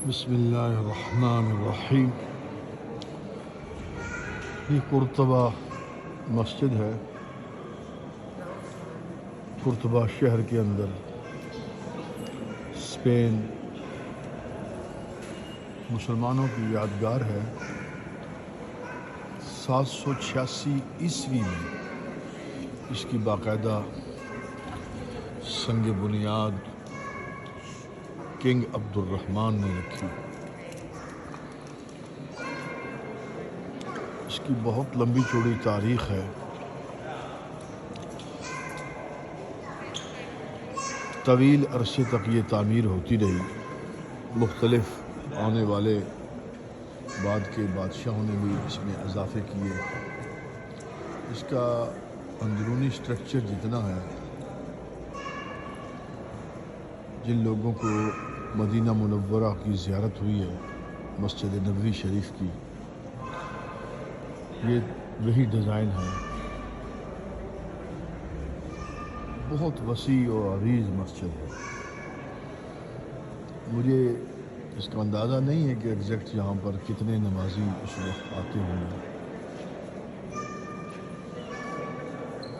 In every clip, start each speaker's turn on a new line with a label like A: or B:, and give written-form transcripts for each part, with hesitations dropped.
A: بسم اللہ الرحمن الرحیم۔ یہ قرطبہ مسجد ہے، قرطبہ شہر کے اندر، اسپین۔ مسلمانوں کی یادگار ہے۔ 786 عیسوی میں اس کی باقاعدہ سنگ بنیاد کنگ عبد الرحمن نے رکھی۔ اس کی بہت لمبی چوڑی تاریخ ہے۔ طویل عرصے تک یہ تعمیر ہوتی رہی، مختلف آنے والے بعد کے بادشاہوں نے بھی اس میں اضافے کیے۔ اس کا اندرونی سٹرکچر جتنا ہے، جن لوگوں کو مدینہ منورہ کی زیارت ہوئی ہے، مسجد نبوی شریف کی، یہ وہی ڈیزائن ہے۔ بہت وسیع و عریض مسجد ہے۔ مجھے اس کا اندازہ نہیں ہے کہ ایگزیکٹ یہاں پر کتنے نمازی اس وقت آتے ہوں گے۔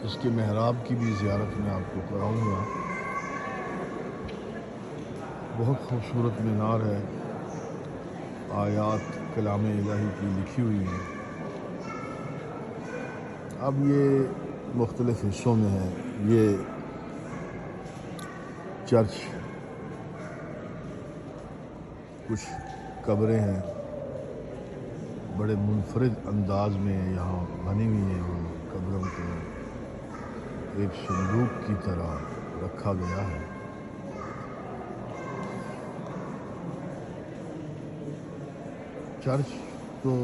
A: اس کے محراب کی بھی زیارت میں آپ کو کراؤں گا۔ بہت خوبصورت مینار ہے، آیات کلام الہی کی لکھی ہوئی ہیں۔ اب یہ مختلف حصوں میں ہے۔ یہ چرچ، کچھ قبریں ہیں، بڑے منفرد انداز میں یہاں بنی ہوئی ہیں۔ ان قبروں کو ایک صندوق کی طرح رکھا گیا ہے۔ چرچ تو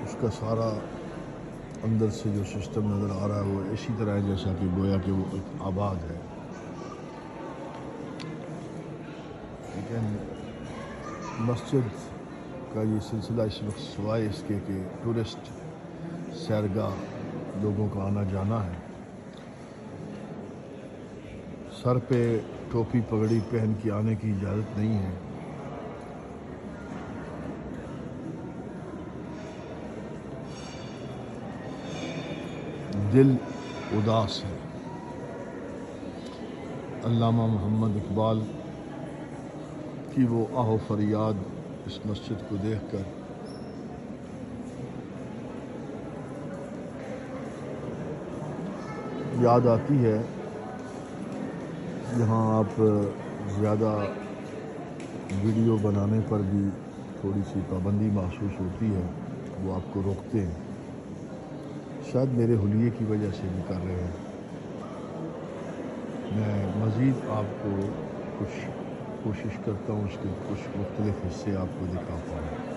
A: اس کا سارا اندر سے جو سسٹم نظر آ رہا ہے وہ اسی طرح ہے جیسا کہ گویا کہ وہ ایک آباد ہے۔ لیکن مسجد کا یہ سلسلہ اس وقت سوائے اس کے کہ ٹورسٹ سیرگاہ لوگوں کا آنا جانا ہے، سر پہ ٹوپی پگڑی پہن کے آنے کی اجازت نہیں ہے۔ دل اداس ہے۔ علامہ محمد اقبال کی وہ آہ و فریاد اس مسجد کو دیکھ کر یاد آتی ہے۔ یہاں آپ زیادہ ویڈیو بنانے پر بھی تھوڑی سی پابندی محسوس ہوتی ہے، وہ آپ کو روکتے ہیں۔ شاید میرے حلیے کی وجہ سے بھی کر رہے ہیں۔ میں مزید آپ کو کچھ کوشش کرتا ہوں اس کے کچھ مختلف حصے آپ کو دکھا پاؤں۔